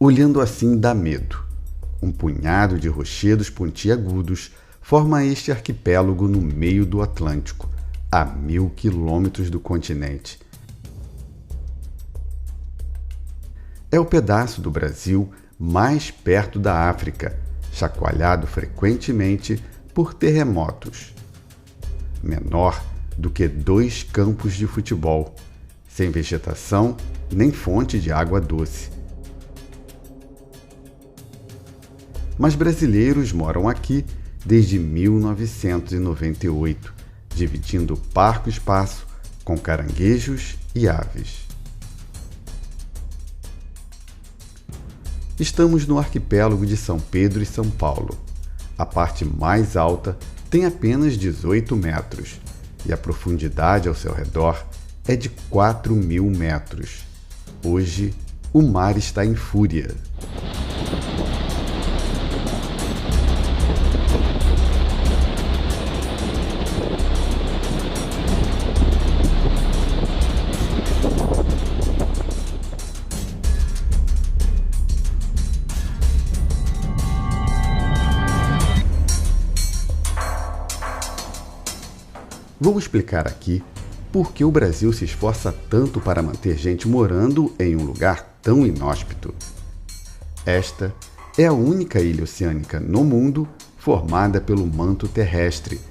Olhando assim dá medo. Um punhado de rochedos pontiagudos forma este arquipélago no meio do Atlântico, a 1000 quilômetros do continente. É o pedaço do Brasil mais perto da África, chacoalhado frequentemente por terremotos. Menor do que 2 campos de futebol, sem vegetação nem fonte de água doce. Mas brasileiros moram aqui desde 1998, dividindo o parco espaço com caranguejos e aves. Estamos no arquipélago de São Pedro e São Paulo. A parte mais alta tem apenas 18 metros e a profundidade ao seu redor é de 4.000 metros. Hoje, o mar está em fúria. Vou explicar aqui por que o Brasil se esforça tanto para manter gente morando em um lugar tão inóspito. Esta é a única ilha oceânica no mundo formada pelo manto terrestre,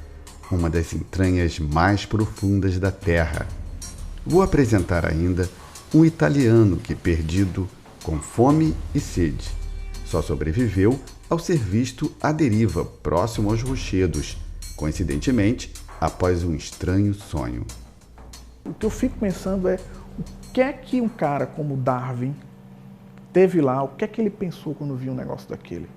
uma das entranhas mais profundas da Terra. Vou apresentar ainda um italiano que, perdido, com fome e sede, só sobreviveu ao ser visto à deriva próximo aos rochedos, coincidentemente, após um estranho sonho. O que eu fico pensando é o que é que um cara como Darwin teve lá, o que é que ele pensou quando viu um negócio daquele?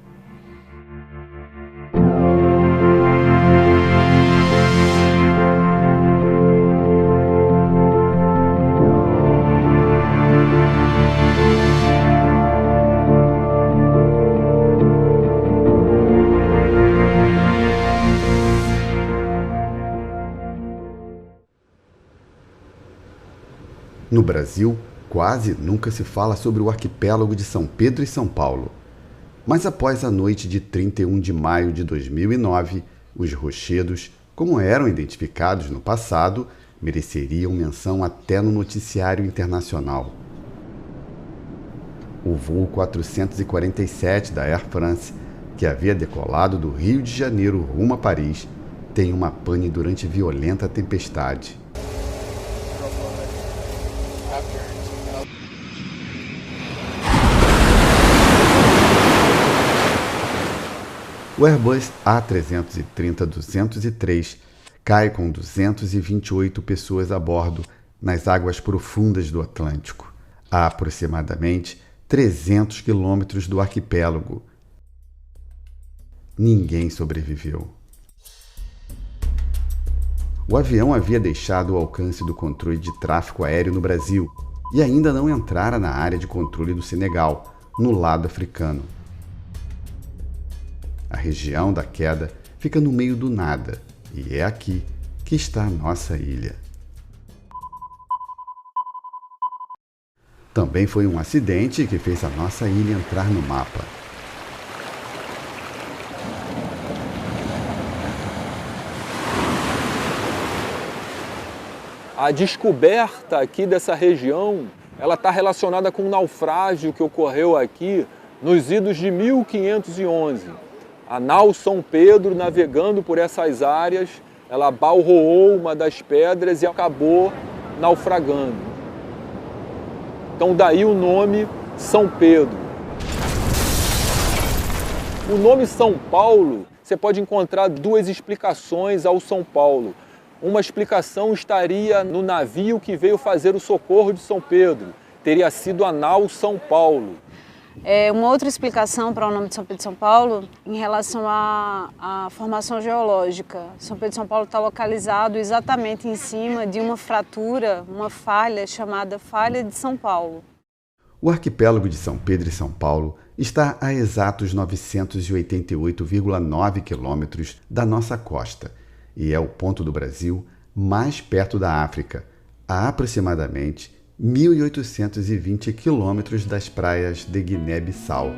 No Brasil, quase nunca se fala sobre o arquipélago de São Pedro e São Paulo. Mas após a noite de 31 de maio de 2009, os rochedos, como eram identificados no passado, mereceriam menção até no noticiário internacional. O voo 447 da Air France, que havia decolado do Rio de Janeiro rumo a Paris, tem uma pane durante violenta tempestade. O Airbus A330-203 cai com 228 pessoas a bordo nas águas profundas do Atlântico, a aproximadamente 300 quilômetros do arquipélago. Ninguém sobreviveu. O avião havia deixado o alcance do controle de tráfego aéreo no Brasil e ainda não entrara na área de controle do Senegal, no lado africano. A região da queda fica no meio do nada, e é aqui que está a nossa ilha. Também foi um acidente que fez a nossa ilha entrar no mapa. A descoberta aqui dessa região, ela está relacionada com um naufrágio que ocorreu aqui nos idos de 1511. A nau São Pedro, navegando por essas áreas, ela balroou uma das pedras e acabou naufragando. Então daí o nome São Pedro. O nome São Paulo, você pode encontrar 2 explicações ao São Paulo. Uma explicação estaria no navio que veio fazer o socorro de São Pedro. Teria sido a nau São Paulo. Uma outra explicação para o nome de São Pedro e São Paulo em relação à formação geológica. São Pedro e São Paulo está localizado exatamente em cima de uma fratura, uma falha chamada Falha de São Paulo. O arquipélago de São Pedro e São Paulo está a exatos 988,9 quilômetros da nossa costa e é o ponto do Brasil mais perto da África, a aproximadamente 1.820 quilômetros das praias de Guiné-Bissau.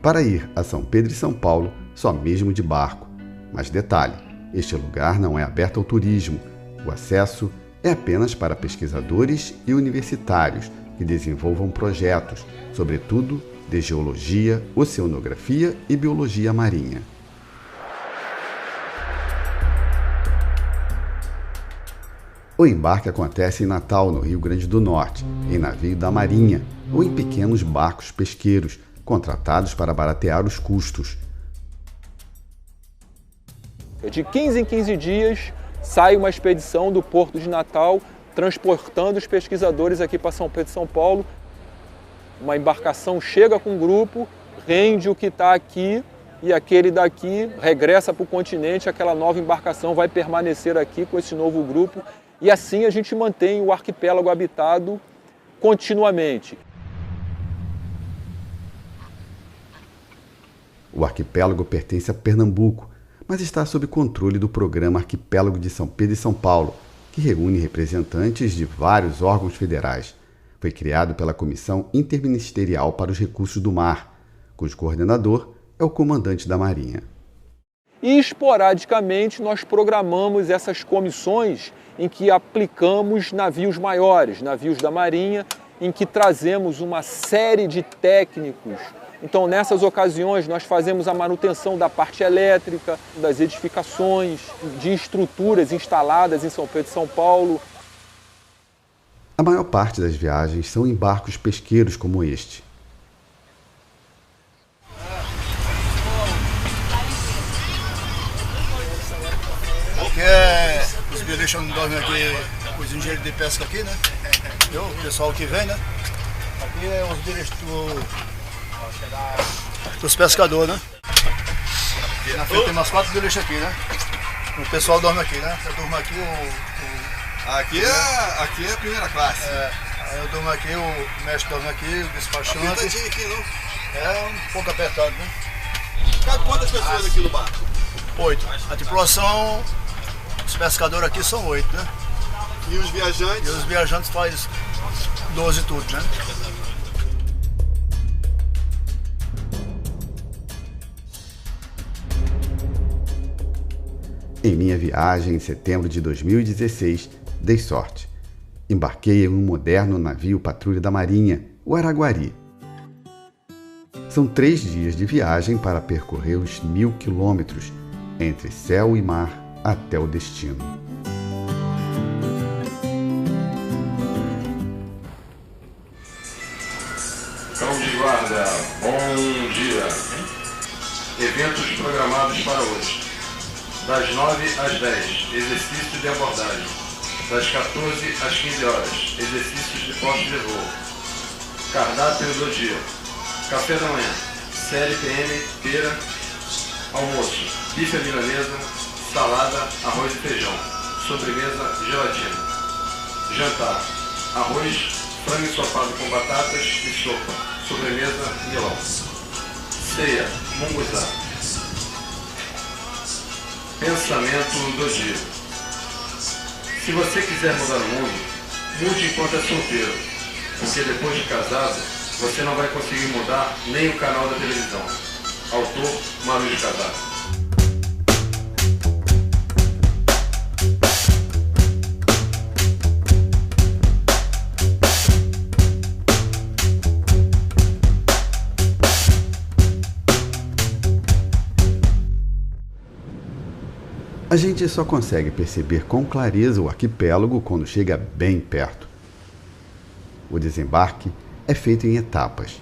Para ir a São Pedro e São Paulo, só mesmo de barco. Mas detalhe, este lugar não é aberto ao turismo. O acesso é apenas para pesquisadores e universitários que desenvolvam projetos, sobretudo de geologia, oceanografia e biologia marinha. O embarque acontece em Natal, no Rio Grande do Norte, em navio da Marinha ou em pequenos barcos pesqueiros, contratados para baratear os custos. De 15 em 15 dias, sai uma expedição do Porto de Natal, transportando os pesquisadores aqui para São Pedro e São Paulo. Uma embarcação chega com um grupo, rende o que está aqui, e aquele daqui regressa para o continente, aquela nova embarcação vai permanecer aqui com esse novo grupo. E assim a gente mantém o arquipélago habitado continuamente. O arquipélago pertence a Pernambuco, mas está sob controle do programa Arquipélago de São Pedro e São Paulo, que reúne representantes de vários órgãos federais. Foi criado pela Comissão Interministerial para os Recursos do Mar, cujo coordenador é o comandante da Marinha. E esporadicamente nós programamos essas comissões em que aplicamos navios maiores, navios da Marinha, em que trazemos uma série de técnicos. Então, nessas ocasiões, nós fazemos a manutenção da parte elétrica, das edificações, de estruturas instaladas em São Pedro e São Paulo. A maior parte das viagens são em barcos pesqueiros como este. Porque os biológicos não dormem aqui, os engenheiros de pesca aqui, né? O pessoal que vem, né? Aqui é os biológicos dos pescadores, né? Na frente tem umas 4 biológicos aqui, né? O pessoal dorme aqui, né? Eu durmo aqui, Aqui é a primeira classe. Aí eu durmo aqui, o mestre dorme aqui, o despachante. Apertadinho aqui, não? É um pouco apertado, né? Cabe quantas pessoas aqui no barco? 8. A tripulação, os pescadores aqui são 8, né? E os viajantes? E os viajantes faz 12 tudo, né? Em minha viagem em setembro de 2016, dei sorte. Embarquei em um moderno navio patrulha da Marinha, o Araguari. São 3 dias de viagem para percorrer os 1.000 quilômetros entre céu e mar até o destino. Cão de guarda, bom dia. Eventos programados para hoje. Das 9 às 10, exercício de abordagem. Das 14 às 15 horas, exercícios de posse de voo. Cardápio do dia. Café da manhã, CLPM, pera. Almoço, bife à milanesa, salada, arroz e feijão. Sobremesa, gelatina. Jantar, arroz, frango ensopado com batatas e sopa. Sobremesa, melão. Ceia, munguzá. Pensamento do dia. Se você quiser mudar o mundo, mude enquanto é solteiro, porque depois de casado, você não vai conseguir mudar nem o canal da televisão. Autor, Maru de Casado. A gente só consegue perceber com clareza o arquipélago quando chega bem perto. O desembarque é feito em etapas.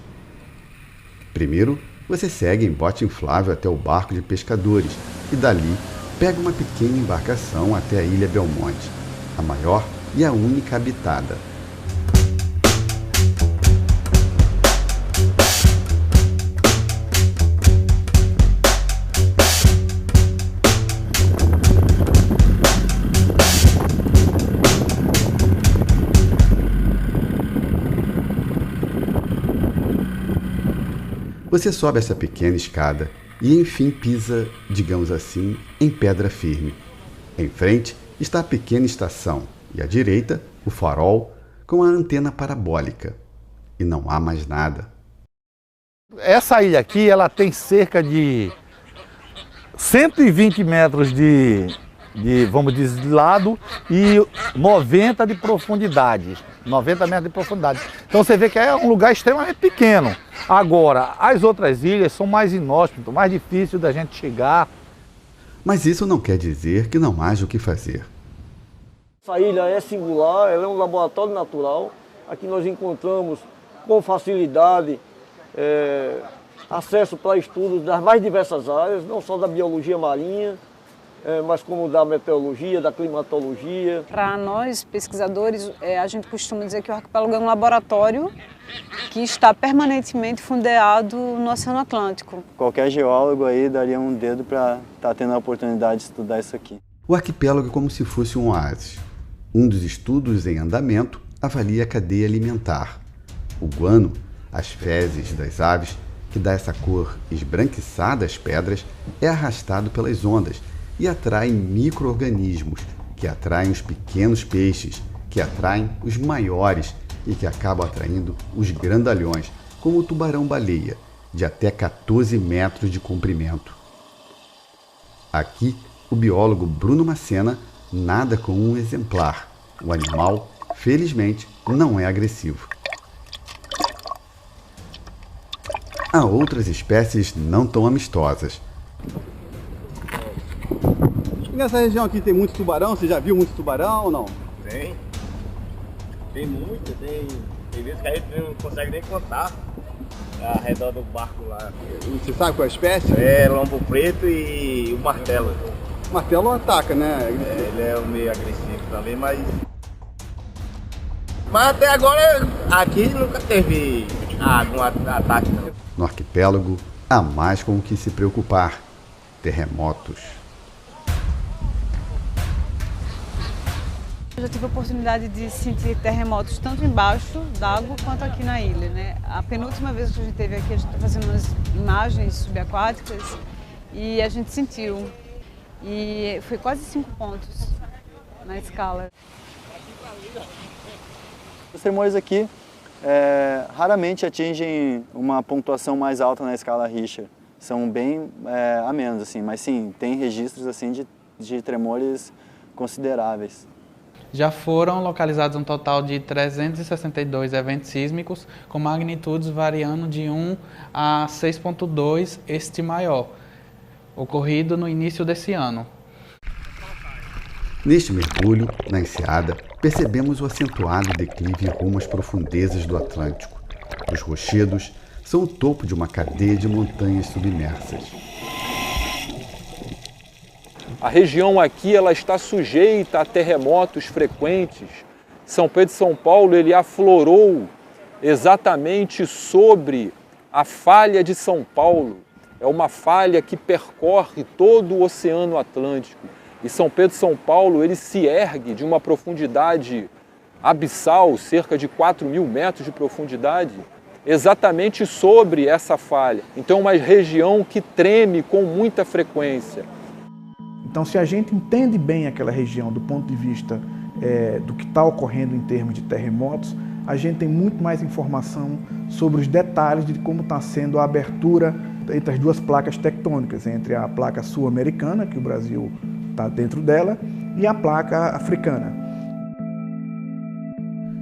Primeiro, você segue em bote inflável até o barco de pescadores e dali pega uma pequena embarcação até a Ilha Belmonte, a maior e a única habitada. Você sobe essa pequena escada e enfim pisa, digamos assim, em pedra firme. Em frente está a pequena estação e à direita o farol com a antena parabólica. E não há mais nada. Essa ilha aqui, ela tem cerca de 120 metros vamos dizer, de lado e 90 de profundidade. 90 metros de profundidade. Então você vê que é um lugar extremamente pequeno. Agora, as outras ilhas são mais inóspitas, mais difíceis da gente chegar. Mas isso não quer dizer que não haja o que fazer. Essa ilha é singular, ela é um laboratório natural. Aqui nós encontramos com facilidade acesso para estudos das mais diversas áreas, não só da biologia marinha, mas como da meteorologia, da climatologia. Para nós, pesquisadores, a gente costuma dizer que o arquipélago é um laboratório que está permanentemente fundeado no Oceano Atlântico. Qualquer geólogo aí daria um dedo para estar tendo a oportunidade de estudar isso aqui. O arquipélago é como se fosse um oásis. Um dos estudos em andamento avalia a cadeia alimentar. O guano, as fezes das aves, que dá essa cor esbranquiçada às pedras, é arrastado pelas ondas e atrai micro-organismos, que atraem os pequenos peixes, que atraem os maiores e que acabam atraindo os grandalhões, como o tubarão-baleia, de até 14 metros de comprimento. Aqui, o biólogo Bruno Macena nada com um exemplar. O animal, felizmente, não é agressivo. Há outras espécies não tão amistosas. Nessa região aqui tem muito tubarão, você já viu muito tubarão ou não? Tem. Tem muito, tem vezes que a gente não consegue nem contar ao redor do barco lá. Você sabe qual é a espécie? É lombo preto e o martelo. O martelo ataca, né? Ele é meio agressivo também, mas até agora aqui nunca teve algum ataque não. No arquipélago, há mais com o que se preocupar: terremotos. Eu já tive a oportunidade de sentir terremotos tanto embaixo d'água quanto aqui na ilha, né? A penúltima vez que a gente esteve aqui, a gente está fazendo umas imagens subaquáticas e a gente sentiu. E foi quase 5 pontos na escala. Os tremores aqui raramente atingem uma pontuação mais alta na escala Richter. São bem amenos, assim, mas sim, tem registros assim, de tremores consideráveis. Já foram localizados um total de 362 eventos sísmicos com magnitudes variando de 1 a 6,2, este maior, ocorrido no início desse ano. Neste mergulho, na enseada, percebemos o acentuado declive rumo às profundezas do Atlântico. Os rochedos são o topo de uma cadeia de montanhas submersas. A região aqui ela está sujeita a terremotos frequentes. São Pedro de São Paulo ele aflorou exatamente sobre a falha de São Paulo. É uma falha que percorre todo o Oceano Atlântico. E São Pedro de São Paulo ele se ergue de uma profundidade abissal, cerca de 4.000 metros de profundidade, exatamente sobre essa falha. Então é uma região que treme com muita frequência. Então, se a gente entende bem aquela região do ponto de vista do que está ocorrendo em termos de terremotos, a gente tem muito mais informação sobre os detalhes de como está sendo a abertura entre as duas placas tectônicas, entre a placa sul-americana, que o Brasil está dentro dela, e a placa africana.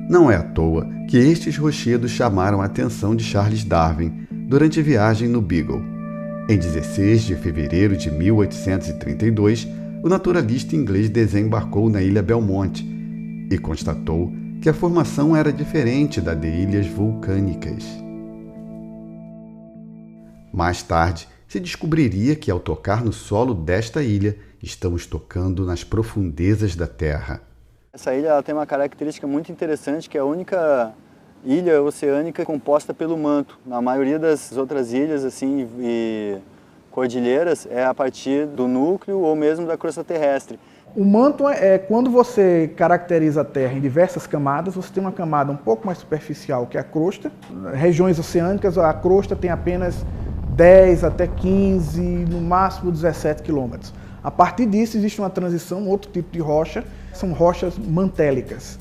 Não é à toa que estes rochedos chamaram a atenção de Charles Darwin durante a viagem no Beagle. Em 16 de fevereiro de 1832, o naturalista inglês desembarcou na ilha Belmont e constatou que a formação era diferente da de ilhas vulcânicas. Mais tarde, se descobriria que ao tocar no solo desta ilha, estamos tocando nas profundezas da Terra. Essa ilha ela tem uma característica muito interessante, que é a única ilha oceânica composta pelo manto. Na maioria das outras ilhas assim, e cordilheiras é a partir do núcleo ou mesmo da crosta terrestre. O manto é quando você caracteriza a Terra em diversas camadas, você tem uma camada um pouco mais superficial, que é a crosta. Regiões oceânicas, a crosta tem apenas 10 até 15, no máximo 17 quilômetros. A partir disso existe uma transição, outro tipo de rocha, são rochas mantélicas.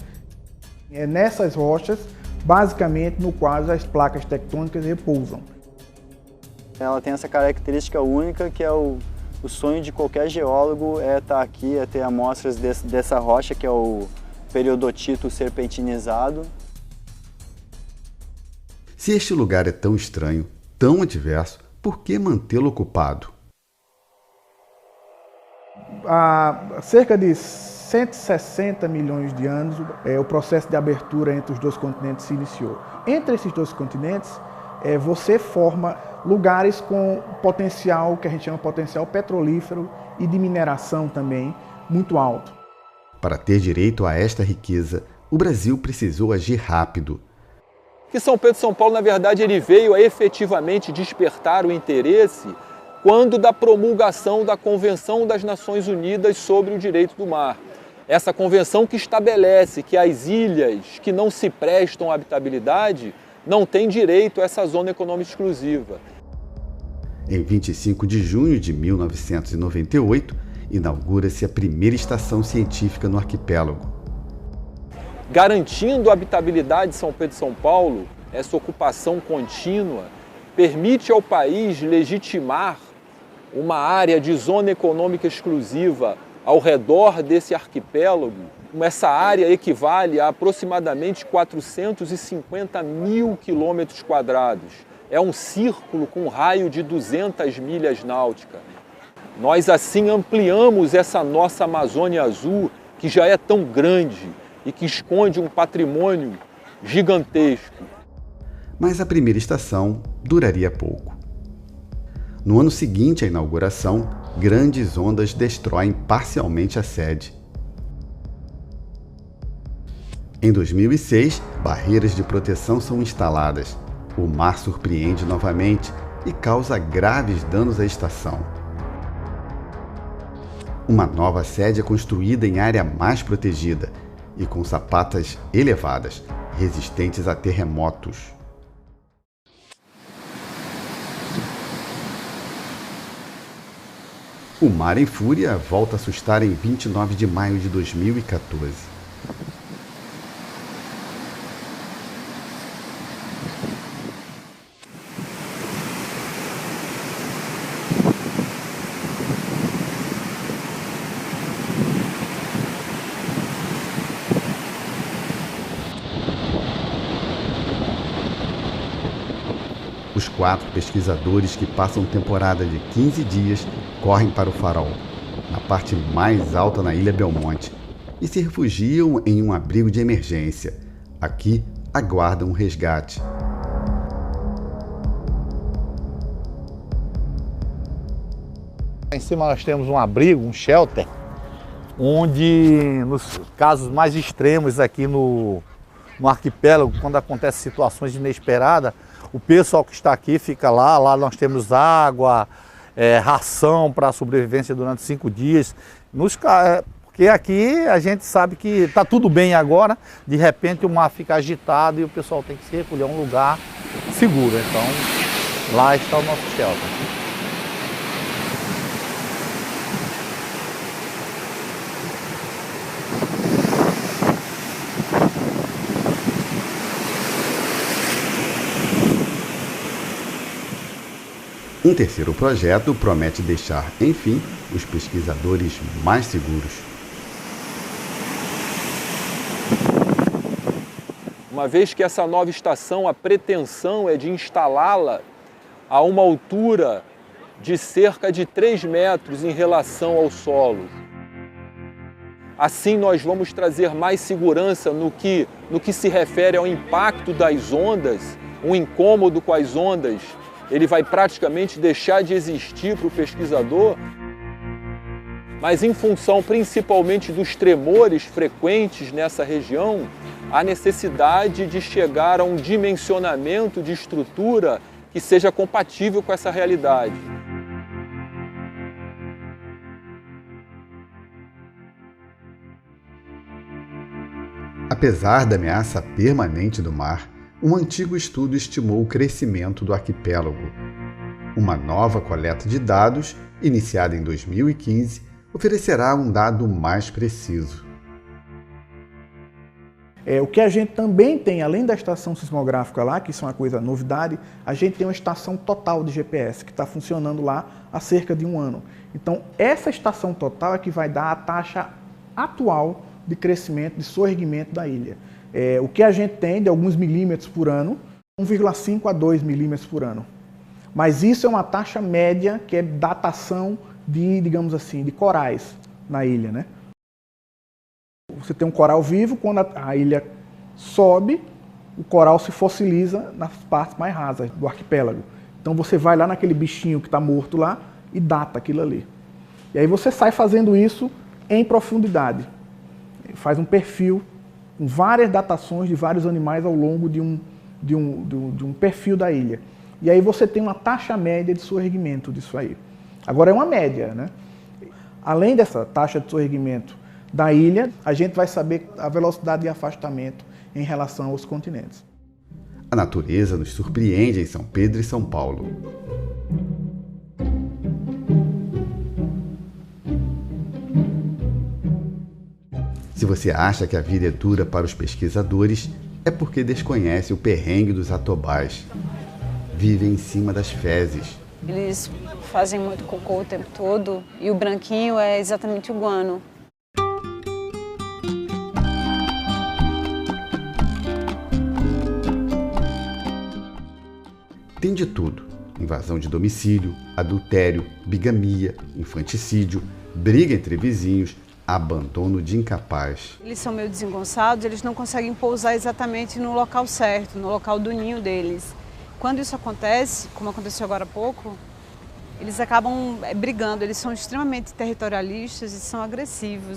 É nessas rochas, basicamente, no qual as placas tectônicas repousam. Ela tem essa característica única que é o sonho de qualquer geólogo é estar aqui, é ter amostras dessa rocha que é o periodotito serpentinizado. Se este lugar é tão estranho, tão adverso, por que mantê-lo ocupado? Há cerca de 160 milhões de anos, o processo de abertura entre os dois continentes se iniciou. Entre esses dois continentes, você forma lugares com potencial, que a gente chama de potencial petrolífero e de mineração também, muito alto. Para ter direito a esta riqueza, o Brasil precisou agir rápido. Que São Pedro de São Paulo, na verdade, ele veio a efetivamente despertar o interesse quando da promulgação da Convenção das Nações Unidas sobre o Direito do Mar. Essa convenção que estabelece que as ilhas que não se prestam à habitabilidade não têm direito a essa zona econômica exclusiva. Em 25 de junho de 1998, inaugura-se a primeira estação científica no arquipélago. Garantindo a habitabilidade de São Pedro de São Paulo, essa ocupação contínua permite ao país legitimar uma área de zona econômica exclusiva ao redor desse arquipélago. Essa área equivale a aproximadamente 450 mil quilômetros quadrados. É um círculo com um raio de 200 milhas náuticas. Nós assim ampliamos essa nossa Amazônia Azul, que já é tão grande e que esconde um patrimônio gigantesco. Mas a primeira estação duraria pouco. No ano seguinte à inauguração, grandes ondas destroem parcialmente a sede. Em 2006, barreiras de proteção são instaladas. O mar surpreende novamente e causa graves danos à estação. Uma nova sede é construída em área mais protegida e com sapatas elevadas, resistentes a terremotos. O mar em fúria volta a assustar em 29 de maio de 2014. Os 4 pesquisadores que passam temporada de 15 dias correm para o farol, na parte mais alta na Ilha Belmonte, e se refugiam em um abrigo de emergência. Aqui aguardam um resgate. Em cima nós temos um abrigo, um shelter, onde nos casos mais extremos aqui no arquipélago, quando acontecem situações inesperadas, o pessoal que está aqui fica lá nós temos água, ração para a sobrevivência durante 5 dias. Porque aqui a gente sabe que está tudo bem agora, de repente o mar fica agitado e o pessoal tem que se recolher a um lugar seguro. Então lá está o nosso shelter. Um terceiro projeto promete deixar, enfim, os pesquisadores mais seguros. Uma vez que essa nova estação, a pretensão é de instalá-la a uma altura de cerca de 3 metros em relação ao solo. Assim nós vamos trazer mais segurança no que se refere ao impacto das ondas, o incômodo com as ondas. Ele vai praticamente deixar de existir para o pesquisador, mas em função principalmente dos tremores frequentes nessa região, a necessidade de chegar a um dimensionamento de estrutura que seja compatível com essa realidade. Apesar da ameaça permanente do mar, um antigo estudo estimou o crescimento do arquipélago. Uma nova coleta de dados, iniciada em 2015, oferecerá um dado mais preciso. O que a gente também tem, além da estação sismográfica lá, que isso é uma coisa novidade, a gente tem uma estação total de GPS, que está funcionando lá há cerca de 1 ano. Então, essa estação total é que vai dar a taxa atual de crescimento, de soerguimento da ilha. O que a gente tem de alguns milímetros por ano, 1,5 a 2 milímetros por ano. Mas isso é uma taxa média, que é datação de, digamos assim, de corais na ilha, né? Você tem um coral vivo, quando a ilha sobe, o coral se fossiliza nas partes mais rasas do arquipélago. Então você vai lá naquele bichinho que está morto lá e data aquilo ali. E aí você sai fazendo isso em profundidade. Faz um perfil com várias datações de vários animais ao longo de um perfil da ilha. E aí você tem uma taxa média de soerguimento disso aí. Agora é uma média, né? Além dessa taxa de soerguimento da ilha, a gente vai saber a velocidade de afastamento em relação aos continentes. A natureza nos surpreende em São Pedro e São Paulo. Se você acha que a vida é dura para os pesquisadores, é porque desconhece o perrengue dos atobás. Vivem em cima das fezes. Eles fazem muito cocô o tempo todo e o branquinho é exatamente o guano. Tem de tudo: invasão de domicílio, adultério, bigamia, infanticídio, briga entre vizinhos, abandono de incapaz. Eles são meio desengonçados, eles não conseguem pousar exatamente no local certo, no local do ninho deles. Quando isso acontece, como aconteceu agora há pouco, eles acabam brigando, eles são extremamente territorialistas e são agressivos.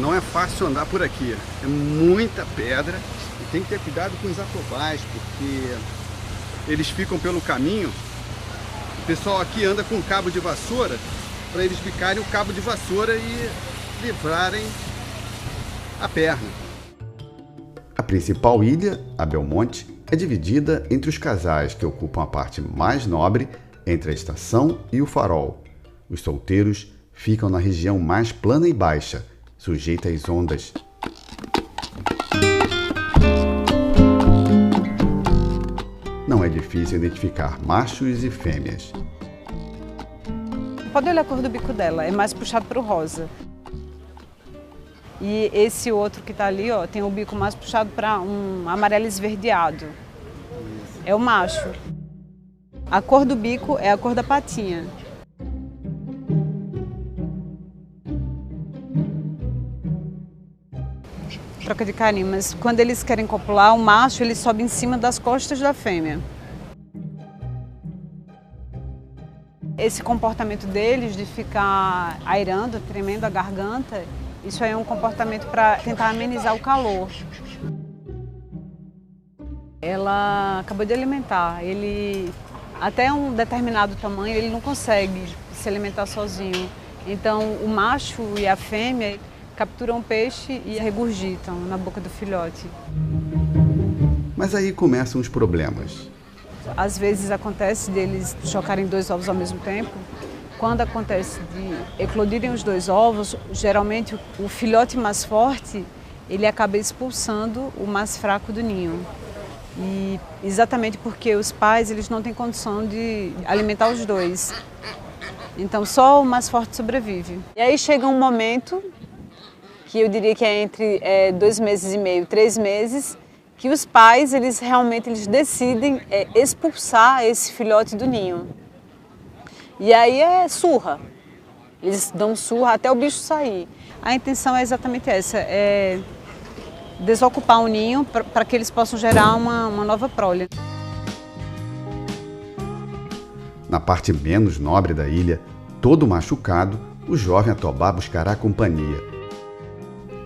Não é fácil andar por aqui, é muita pedra e tem que ter cuidado com os atobás, porque eles ficam pelo caminho. O pessoal aqui anda com um cabo de vassoura para eles picarem o cabo de vassoura e livrarem a perna. A principal ilha, a Belmonte, é dividida entre os casais que ocupam a parte mais nobre entre a estação e o farol. Os solteiros ficam na região mais plana e baixa, sujeita às ondas. Não é difícil identificar machos e fêmeas. Pode olhar a cor do bico dela, é mais puxado para o rosa. E esse outro que está ali, ó, tem o bico mais puxado para um amarelo esverdeado. É o macho. A cor do bico é a cor da patinha. Troca de carinho, mas quando eles querem copular, o macho ele sobe em cima das costas da fêmea. Esse comportamento deles de ficar airando, tremendo a garganta, isso aí é um comportamento para tentar amenizar o calor. Ela acabou de alimentar, ele até um determinado tamanho ele não consegue se alimentar sozinho. Então o macho e a fêmea capturam o peixe e regurgitam na boca do filhote. Mas aí começam os problemas. Às vezes acontece deles chocarem 2 ovos ao mesmo tempo. Quando acontece de eclodirem os 2 ovos, geralmente o filhote mais forte ele acaba expulsando o mais fraco do ninho. E exatamente porque os pais eles não têm condição de alimentar os 2. Então só o mais forte sobrevive. E aí chega um momento, que eu diria que é entre 2 meses e meio, 3 meses, que os pais eles realmente decidem expulsar esse filhote do ninho. E aí é surra. Eles dão surra até o bicho sair. A intenção é exatamente essa, é desocupar o ninho para que eles possam gerar uma nova prole. Na parte menos nobre da ilha, todo machucado, o jovem atobá buscará companhia.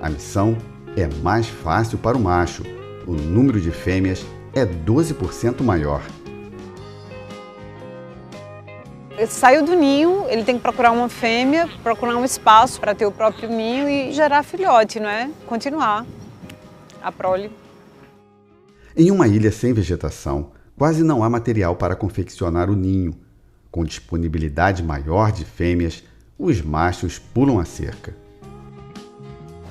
A missão é mais fácil para o macho. O número de fêmeas é 12% maior. Saiu do ninho, ele tem que procurar uma fêmea, procurar um espaço para ter o próprio ninho e gerar filhote, não é? Continuar a prole. Em uma ilha sem vegetação, quase não há material para confeccionar o ninho. Com disponibilidade maior de fêmeas, os machos pulam a cerca.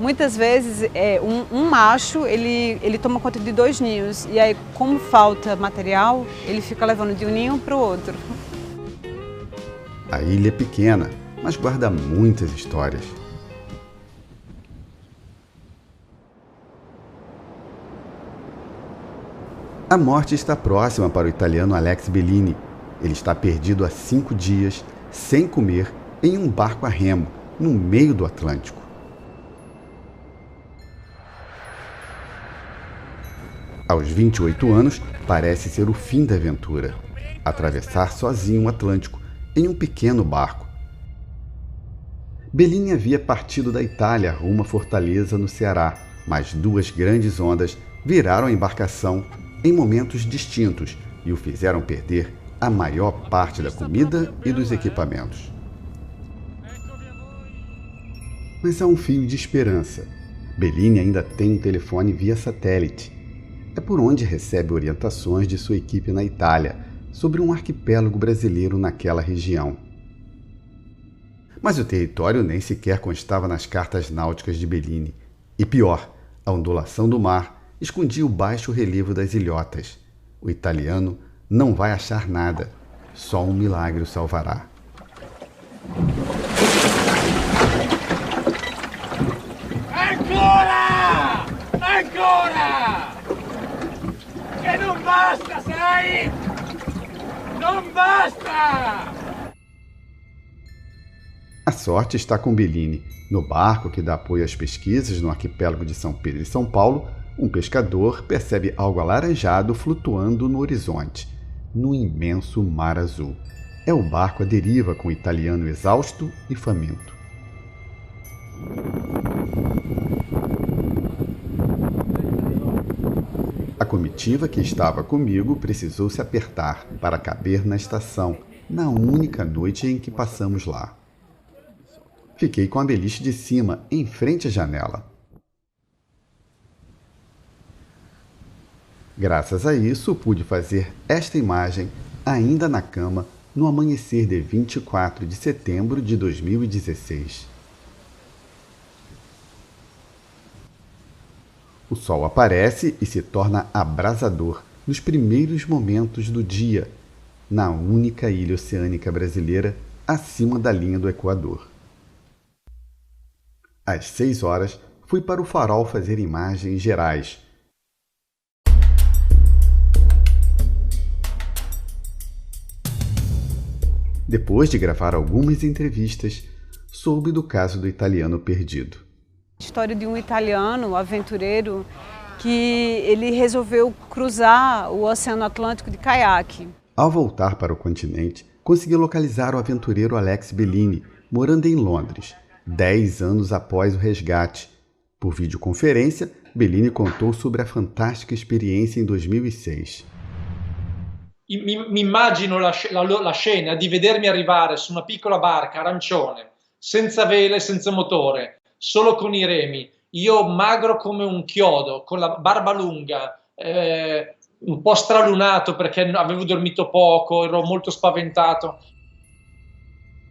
Muitas vezes um macho ele toma conta de 2 ninhos e aí, como falta material, ele fica levando de um ninho para o outro. A ilha é pequena, mas guarda muitas histórias. A morte está próxima para o italiano Alex Bellini. Ele está perdido há 5 dias, sem comer, em um barco a remo, no meio do Atlântico. Aos 28 anos, parece ser o fim da aventura. Atravessar sozinho o Atlântico, em um pequeno barco. Bellini havia partido da Itália rumo a Fortaleza, no Ceará, mas 2 grandes ondas viraram a embarcação em momentos distintos e o fizeram perder a maior parte da comida e dos equipamentos. Mas há um fio de esperança. Bellini ainda tem um telefone via satélite. É por onde recebe orientações de sua equipe na Itália sobre um arquipélago brasileiro naquela região. Mas o território nem sequer constava nas cartas náuticas de Bellini. E pior, a ondulação do mar escondia o baixo relevo das ilhotas. O italiano não vai achar nada. Só um milagre o salvará. Ancora! Ancora! Che non basta, sai? Non basta! A sorte está com Bellini. No barco que dá apoio às pesquisas no arquipélago de São Pedro e São Paulo, um pescador percebe algo alaranjado flutuando no horizonte, no imenso mar azul. É o barco à deriva com o italiano exausto e faminto. A comitiva que estava comigo precisou se apertar para caber na estação, na única noite em que passamos lá. Fiquei com a beliche de cima, em frente à janela. Graças a isso, pude fazer esta imagem ainda na cama no amanhecer de 24 de setembro de 2016. O sol aparece e se torna abrasador nos primeiros momentos do dia, na única ilha oceânica brasileira acima da linha do Equador. Às 6 horas, fui para o farol fazer imagens gerais. Depois de gravar algumas entrevistas, soube do caso do italiano perdido. A história de um italiano aventureiro que ele resolveu cruzar o Oceano Atlântico de caiaque. Ao voltar para o continente, consegui localizar o aventureiro Alex Bellini, morando em Londres, 10 anos após o resgate. Por videoconferência, Bellini contou sobre a fantástica experiência em 2006. Mi immagino la scena di vedermi arrivare su una piccola barca arancione, senza vele, senza motore, solo con i remi, io magro come un chiodo, con la barba lunga, un po' stralunato perché avevo dormito poco, ero molto spaventato.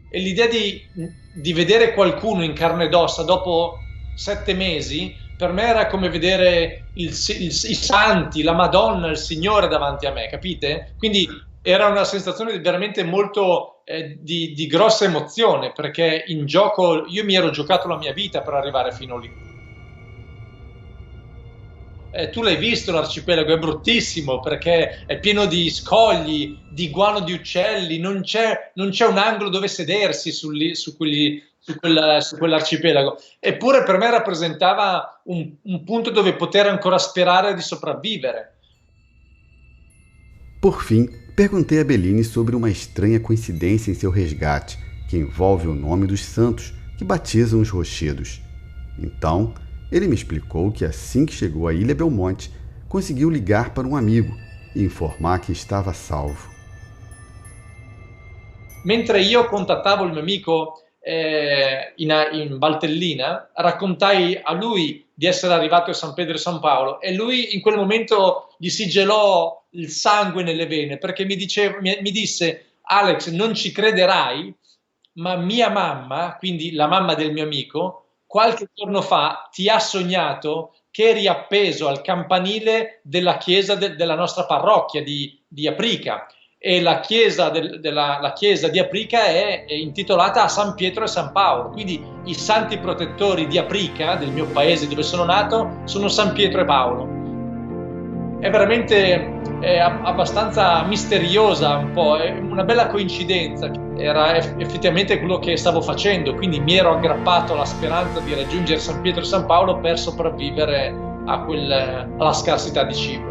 E l'idea di vedere qualcuno in carne ed ossa dopo 7 mesi, per me era come vedere i santi, la Madonna, il Signore davanti a me, capite? Quindi era una sensazione veramente molto di grossa emozione, perché in gioco io mi ero giocato la mia vita per arrivare fino lì. Tu l'hai visto l'arcipelago, è bruttissimo perché è pieno di scogli, di guano di uccelli, non c'è un angolo dove sedersi su quell'arcipelago. Eppure per me rappresentava un punto dove poter ancora sperare di sopravvivere. Por fim, perguntei a Bellini sobre uma estranha coincidência em seu resgate, que envolve o nome dos santos que batizam os rochedos. Então, ele me explicou que assim que chegou à Ilha Belmonte, conseguiu ligar para um amigo e informar que estava salvo. Mentre io contattavo il mio amico in Valtellina, raccontai a lui di essere arrivato a San Pedro e San Paolo e lui in quel momento gli si gelò il sangue nelle vene perché mi disse: Alex, non ci crederai, ma mia mamma, quindi la mamma del mio amico, qualche giorno fa ti ha sognato che eri appeso al campanile della chiesa della nostra parrocchia di Aprica, e la chiesa di Aprica è intitolata a San Pietro e San Paolo, quindi i santi protettori di Aprica, del mio paese dove sono nato, sono San Pietro e Paolo. È veramente abbastanza misteriosa, un po', è una bella coincidenza, era effettivamente quello che stavo facendo, quindi mi ero aggrappato alla speranza di raggiungere San Pietro e San Paolo per sopravvivere alla scarsità di cibo.